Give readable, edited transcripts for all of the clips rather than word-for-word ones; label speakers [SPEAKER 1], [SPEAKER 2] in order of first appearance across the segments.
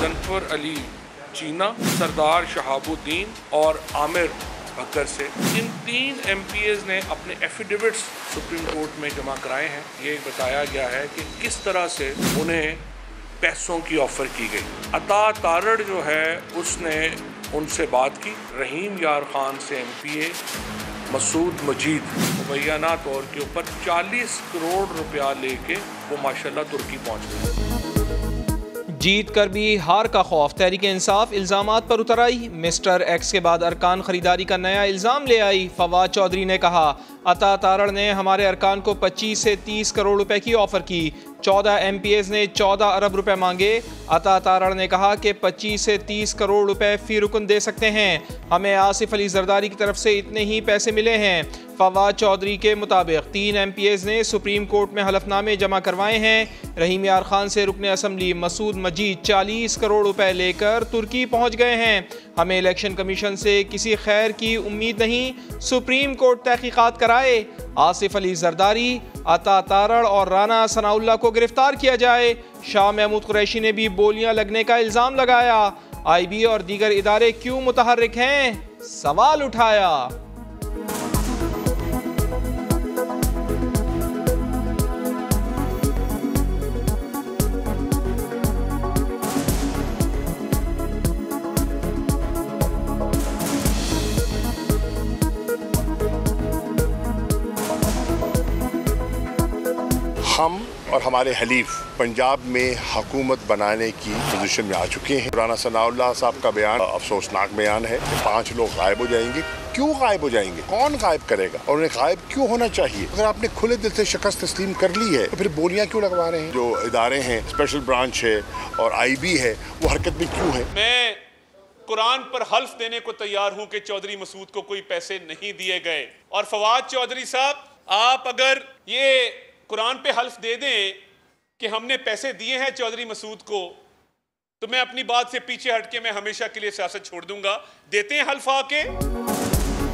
[SPEAKER 1] Janfar Ali चीना, सरदार शहाबुद्दीन और आमिर बकर से। इन 3 MPs ने अपने एफिडेविट्स सुप्रीम कोर्ट में जमा कराए हैं। ये बताया गया है कि किस तरह से उन्हें पैसों की ऑफ़र की गई। अता तारड़ जो है उसने उनसे बात की। रहीम यार खान से MPA मसूद मजीद मुबैना तौर के ऊपर 40 करोड़ रुपया लेके वो माशाल्लाह तुर्की पहुंच गए।
[SPEAKER 2] जीत कर भी हार का खौफ, तहरीक इंसाफ इल्ज़ामात पर उतर आई। मिस्टर एक्स के बाद अरकान खरीदारी का नया इल्ज़ाम ले आई। फवाद चौधरी ने कहा, अता तारड़ ने हमारे अरकान को 25 से 30 करोड़ रुपए की ऑफ़र की। 14 MPs ने 14 अरब रुपए मांगे। अता तारड़ ने कहा कि 25 से 30 करोड़ रुपए फी रुकन दे सकते हैं। हमें आसिफ अली जरदारी की तरफ से इतने ही पैसे मिले हैं। फवाद चौधरी के मुताबिक 3 MPs ने सुप्रीम कोर्ट में हलफनामे जमा करवाए हैं। रहीम यार खान से रुकने असम्बली मसूद मजीद 40 करोड़ रुपए लेकर तुर्की पहुंच गए हैं। हमें इलेक्शन कमीशन से किसी खैर की उम्मीद नहीं, सुप्रीम कोर्ट तहकीकात कराए। आसिफ अली जरदारी, अता तारड़ और राना सनाउल्लाह को गिरफ्तार किया जाए। शाह महमूद कुरैशी ने भी बोलियां लगने का इल्ज़ाम लगाया। IB और दीगर इदारे क्यों मुतहर्रिक हैं, सवाल उठाया।
[SPEAKER 3] हम और हमारे हलीफ पंजाब में हुकूमत बनाने की पोजीशन में आ चुके हैं। राना सनाउल्लाह साहब का बयान अफसोसनाक बयान है कि 5 लोग गायब हो जाएंगे। क्यों गायब हो जाएंगे, कौन गायब करेगा और उन्हें गायब क्यों होना चाहिए? अगर आपने खुले दिल से शिकस्त तस्लीम कर ली है तो फिर बोलियां क्यों लगवा रहे हैं? जो इदारे हैं, स्पेशल ब्रांच है और IB है, वो हरकत में क्यों है?
[SPEAKER 4] मैं कुरान पर हल्फ देने को तैयार हूं कि चौधरी मसूद को कोई पैसे नहीं दिए गए। और फवाद चौधरी साहब, आप अगर ये कुरान पे हल्फ दे दें कि हमने पैसे दिए हैं चौधरी मसूद को, तो मैं अपनी बात से पीछे हटके मैं हमेशा के लिए सियासत छोड़ दूंगा। देते हैं हल्फ आके।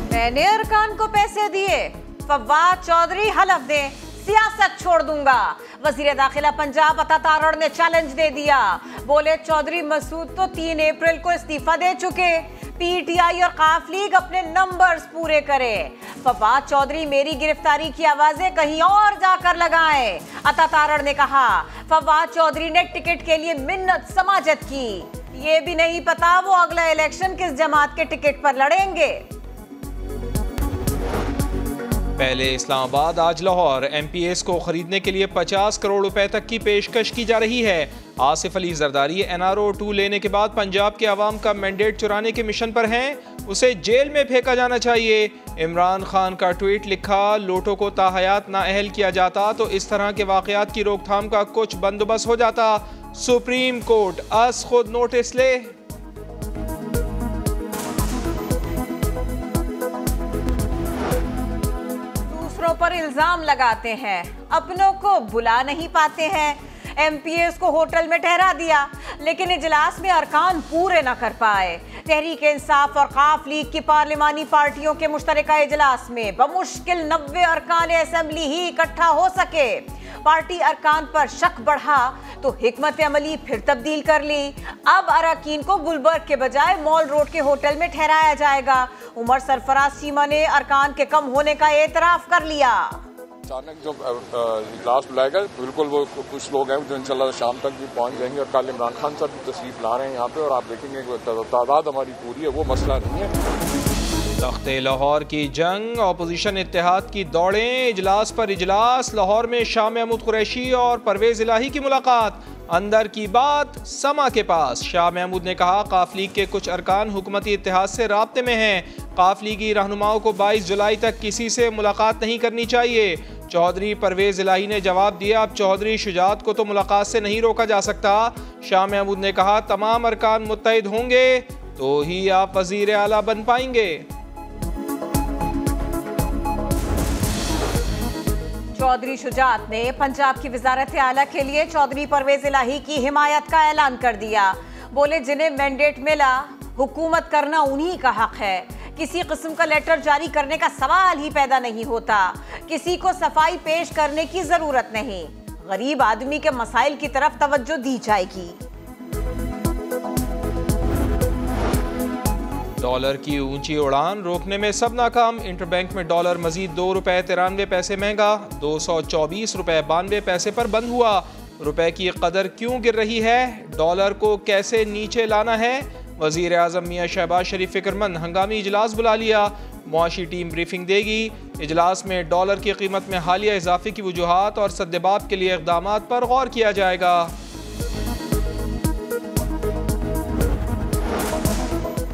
[SPEAKER 5] मैंने अरकान को पैसे दिए, फवाद चौधरी हल्फ दे, सियासत छोड़ दूंगा। वजीर दाखिला पंजाब अता तारड़ ने चैलेंज दे दिया। बोले चौधरी मसूद तो 3 अप्रैल को इस्तीफा दे चुके, PTI और काफ लीग अपने नंबर्स पूरे करे। फवाद चौधरी मेरी गिरफ्तारी की आवाजें कहीं और जाकर लगाएं। अता तारड़ ने कहा फवाद चौधरी ने टिकट के लिए मिन्नत समाजत की, ये भी नहीं पता वो अगला इलेक्शन किस जमात के टिकट पर लड़ेंगे।
[SPEAKER 2] पहले इस्लामाबाद, आज लाहौर। MPs को खरीदने के लिए 50 करोड़ रुपए तक की पेशकश की जा रही है। आसिफ अली जरदारी NRO 2 लेने के बाद पंजाब के अवाम का मैंडेट चुराने के मिशन पर हैं, उसे जेल में फेंका जाना चाहिए। इमरान खान का ट्वीट लिखा, लोटो को ताहयात नाअहल किया जाता तो इस तरह के वाकयात की रोकथाम का कुछ बंदोबस्त हो जाता। सुप्रीम कोर्ट अस खुद नोटिस ले।
[SPEAKER 5] पर इल्जाम लगाते हैं, अपनों को बुला नहीं पाते हैं। MPs को होटल में ठहरा दिया, लेकिन इजलास में अरकान पूरे न कर पाए। तहरीक इंसाफ और काफ लीग की पार्लिमानी पार्टियों के मुश्तरका इजलास में बमुश्किल 90 अरकान असेंबली ही इकट्ठा हो सके। पार्टी अरकान पर शक बढ़ा तो हिकमत अमली फिर तब्दील कर ली। अब अरकान को गुलबर्ग के बजाय मॉल रोड के होटल में ठहराया जाएगा। उमर सरफराज चीमा ने अरकान के कम होने का एतराफ कर लिया।
[SPEAKER 6] अचानक जो इजलास बुलाएगा, बिल्कुल वो कुछ लोग हैं जो इंशाल्लाह शाम तक भी पहुंच जाएंगे और कल इमरान खान साहब भी तशरीफ ला रहे हैं यहाँ पे और आप देखेंगे तादाद हमारी पूरी है, वो मसला नहीं है।
[SPEAKER 2] तख्ते लाहौर की जंग, अपोजिशन इत्तेहाद की दौड़ें, इजलास पर इजलास। लाहौर में शाह महमूद कुरैशी और परवेज इलाही की मुलाकात। अंदर की बात समा के पास। शाह महमूद ने कहा काफ लीग के कुछ अरकान हुकूमती इत्तेहाद से राब्ते में हैं। काफ लीगी रहनुमाओं को 22 जुलाई तक किसी से मुलाकात नहीं करनी चाहिए। चौधरी परवेज इलाही ने जवाब दिया, अब चौधरी शुजात को तो मुलाकात से नहीं रोका जा सकता। शाह महमूद ने कहा तमाम अरकान मुत्तहिद होंगे तो ही आप वजीर आला बन पाएंगे।
[SPEAKER 5] चौधरी शुजात ने पंजाब की वजारत आला के लिए चौधरी परवेज इलाही की हिमायत का ऐलान कर दिया। बोले जिन्हें मैंडेट मिला हुकूमत करना उन्हीं का हक है, किसी किस्म का लेटर जारी करने का सवाल ही पैदा नहीं होता, किसी को सफाई पेश करने की जरूरत नहीं, गरीब आदमी के मसाइल की तरफ तवज्जो दी जाएगी।
[SPEAKER 2] डॉलर की ऊंची उड़ान रोकने में सब नाकाम। इंटरबैंक में डॉलर मजीद ₹2.93 महंगा, 224 रुपए 92 पैसे पर बंद हुआ। रुपए की कदर क्यों गिर रही है? डॉलर को कैसे नीचे लाना है? वजीर आज़म मियां शहबाज शरीफ फिक्रमंद, हंगामी इजलास बुला लिया। मुआशी टीम ब्रीफिंग देगी। इजलास में डॉलर की कीमत में हालिया इजाफे की वजूहात और सद्देबाब के लिए इक़दाम पर गौर किया जाएगा।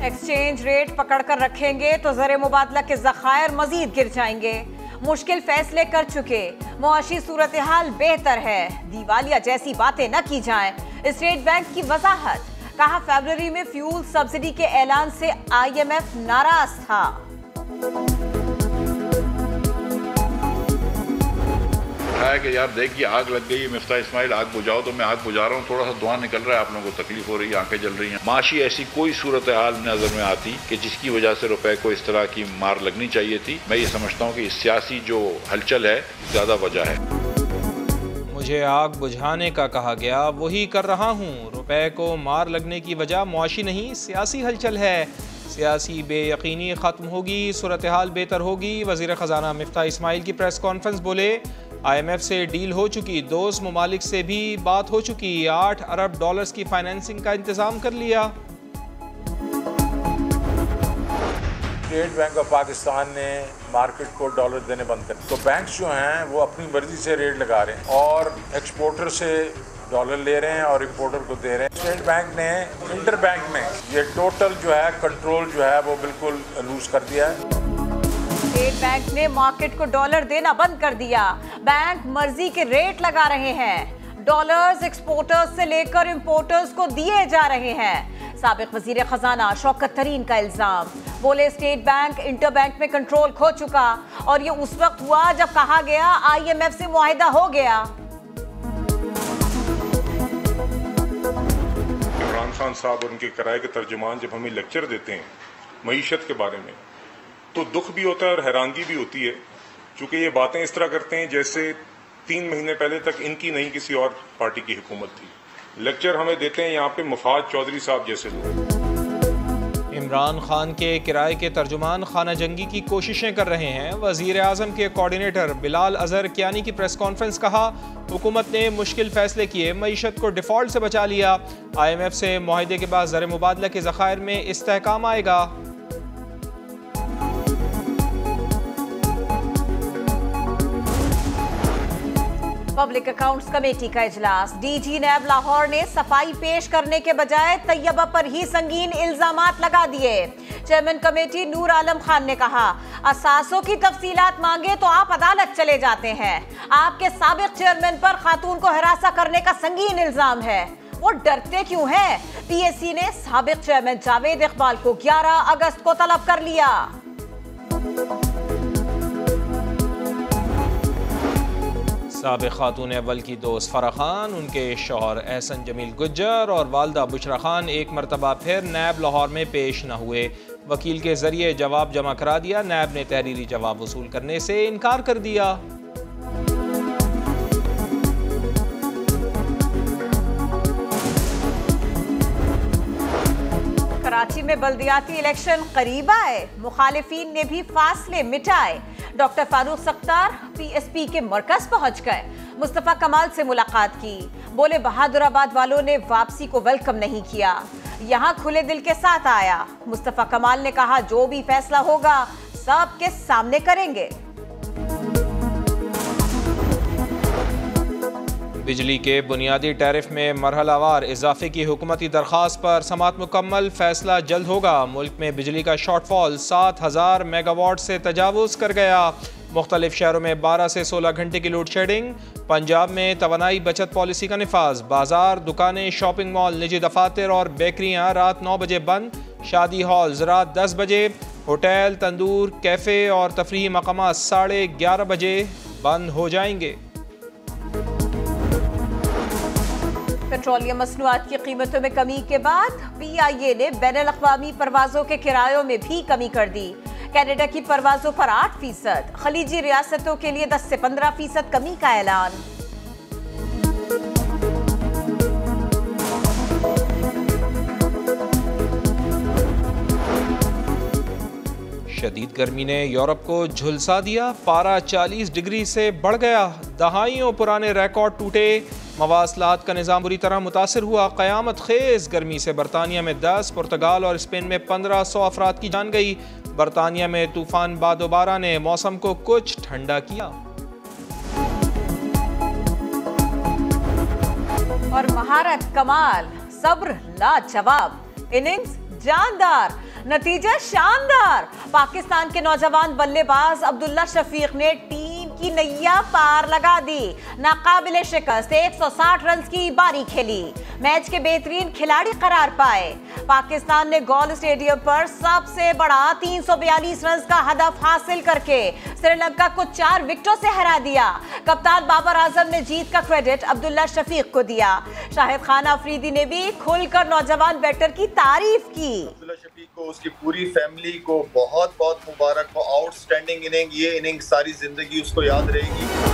[SPEAKER 5] एक्सचेंज रेट पकड़कर रखेंगे तो ज़र मुबादला के ज़खायर मजीद गिर जाएंगे। मुश्किल फैसले कर चुके, मुआशी सूरत हाल बेहतर है। दिवालिया जैसी बातें न की जाएं। स्टेट बैंक की वजाहत, कहा फरवरी में फ्यूल सब्सिडी के ऐलान से IMF नाराज था।
[SPEAKER 7] है कि यार देखिए आग लग गई, मिफ्ता इस्माइल आग बुझाओ, तो मैं आग बुझा रहा हूँ, थोड़ा सा धुआं निकल रहा है, आप लोगों को तकलीफ हो रही है, आंखें जल रही हैं। माशी ऐसी कोई सूरत हाल नजर में आती कि जिसकी वजह से रुपए को इस तरह की मार लगनी चाहिए थी। मैं ये समझता हूँ कि सियासी जो हलचल है ज्यादा वजह है।
[SPEAKER 2] मुझे आग बुझाने का कहा गया, वही कर रहा हूँ। रुपए को मार लगने की वजह मुआशी नहीं, सियासी हलचल है। सियासी बेयकीनी खत्म होगी, सूरत हाल बेहतर होगी। वजीर खजाना मिफ्ता इस्माइल की प्रेस कॉन्फ्रेंस, बोले IMF से डील हो चुकी, दोस्त ममालिक से भी बात हो चुकी, 8 अरब डॉलर्स की फाइनेंसिंग का इंतजाम कर लिया।
[SPEAKER 8] स्टेट बैंक ऑफ पाकिस्तान ने मार्केट को डॉलर देने बंद कर, तो बैंक्स जो हैं वो अपनी मर्जी से रेट लगा रहे हैं और एक्सपोर्टर से डॉलर ले रहे हैं और इंपोर्टर को दे रहे हैं। स्टेट बैंक ने इंटर बैंक में ये टोटल जो है कंट्रोल जो है वो बिल्कुल लूज कर दिया है।
[SPEAKER 5] स्टेट बैंक ने मार्केट को डॉलर देना बंद कर दिया। बैंक मर्जी के रेट लगा रहे हैं। डॉलर्स एक्सपोर्टर्स से लेकर इंपोर्टर्स को दिए जा रहे हैं। साबिक वजीर खजाना शौकत तरीन का इल्जाम, बोले स्टेट बैंक इंटर बैंक में कंट्रोल खो चुका और ये उस वक्त हुआ जब कहा गया IMF से मुआहिदा हो गया।
[SPEAKER 9] इमरान खान साहब और उनके किराए के तर्जुमान जब हमें लेक्चर देते हैं मईशत के बारे में, तो दुख भी होता है और हैरानगी भी होती है, क्योंकि ये बातें इस तरह करते हैं जैसे 3 महीने पहले तक इनकी नहीं किसी और पार्टी की हुकूमत थी। लेक्चर हमें देते हैं यहाँ पे मुफाद चौधरी साहब जैसे लोग।
[SPEAKER 2] इमरान खान के किराए के तर्जुमान खाना जंगी की कोशिशें कर रहे हैं। वजीर आज़म के कोऑर्डिनेटर बिलाल अजहर कियानी की प्रेस कॉन्फ्रेंस, कहा हुकूमत ने मुश्किल फैसले किए, मईशत को डिफॉल्ट से बचा लिया। IMF से मुआहिदे के बाद ज़र मुबादला के ज़खायर में इस्तेहकाम आएगा।
[SPEAKER 5] पब्लिक अकाउंट्स कमेटी का इजलास, DG नैब लाहौर ने सफाई पेश करने के बजाय तैयबा पर ही संगीन इल्जामात लगा दिए। चेयरमैन कमेटी नूर आलम खान ने कहा, असासों की तफसीलात मांगे तो आप अदालत चले जाते हैं। आपके साबिक चेयरमैन पर खातून को हिरासा करने का संगीन इल्जाम है, वो डरते क्यों हैं? PSC ने साबिक चेयरमैन जावेद इकबाल को 11 अगस्त को तलब कर लिया।
[SPEAKER 2] साबिक खातून अव्वल की दोस्त फरा खान, उनके शौहर एहसन जमील गुज्जर और वालदा बुशरा खान एक मरतबा फिर नैब लाहौर में पेश न हुए। वकील के जरिए जवाब जमा करा दिया। नैब ने तहरीरी जवाब वसूल करने से इनकार कर दिया।
[SPEAKER 5] कराची में बल्दियाती इलेक्शन करीब आए, मुखालिफिन ने भी फासले मिटाए। डॉक्टर फारूक सख्तार PSP के मरकज पहुंच गए, मुस्तफा कमाल से मुलाकात की, बोले बहादुराबाद वालों ने वापसी को वेलकम नहीं किया, यहां खुले दिल के साथ आया। मुस्तफा कमाल ने कहा जो भी फैसला होगा सबके सामने करेंगे।
[SPEAKER 2] बिजली के बुनियादी टैरिफ में मरहलावार इजाफे की हुकूमती दरख्वास्त पर समाअत मुकम्मल, फैसला जल्द होगा। मुल्क में बिजली का शॉर्टफॉल 7000 मेगावाट से तजावुज़ कर गया। मुख्तलिफ शहरों में 12 से 16 घंटे की लोड शेडिंग। पंजाब में तवानाई बचत पॉलिसी का निफाज। बाजार, दुकानें, शॉपिंग मॉल, निजी दफातर और बेकरियाँ रात 9 बजे बंद। शादी हॉल्स रात 10 बजे। होटल, तंदूर, कैफ़े और तफरीही मकामात 11:30 बजे बंद हो जाएंगे।
[SPEAKER 5] पेट्रोलियम मसनूआत की कीमतों में कमी के बाद PIA ने बैनुल अक़वामी परवाज़ों के किरायों में भी कमी कर दी। कनाडा की परवाज़ों पर 8%, खलीजी रियासतों के लिए 10 से 15% कमी का ऐलान।
[SPEAKER 2] शदीद गर्मी ने यूरोप को झुलसा दिया, पारा 40 डिग्री से बढ़ गया, दहाइयों पुराने रिकॉर्ड टूटे, मवासलात का निज़ाम बुरी तरह मुतासर हुआ। क़यामत खेज़ गर्मी से बरतानिया में 10, पुर्तगाल और स्पेन में 1500 अफराद की जान गई। बरतानिया में तूफान बादोबारा ने मौसम को कुछ ठंडा किया।
[SPEAKER 5] और महारत कमाल, सब्र लाजवाब, इनिंग्स जानदार, नतीजा शानदार। पाकिस्तान के नौजवान बल्लेबाज अब्दुल्ला शफीक ने टीम की नैया पार लगा दी। नाकाबिले शिकस्त 160 रन की बारी खेली, मैच के बेहतरीन खिलाड़ी करार पाए। पाकिस्तान ने गॉल स्टेडियम पर सबसे बड़ा 342 रन का हदफ हासिल करके श्रीलंका को 4 विकेटों से हरा दिया। कप्तान बाबर आजम ने जीत का क्रेडिट अब्दुल्ला शफीक को दिया। शाहिद खान अफरीदी ने भी खुलकर नौजवान बैटर की तारीफ की।
[SPEAKER 10] अब्दुल्ला शफीक को, उसकी पूरी फैमिली को बहुत बहुत मुबारक हो। आउटस्टैंडिंग इनिंग, ये इनिंग सारी जिंदगी उसको याद रहेगी।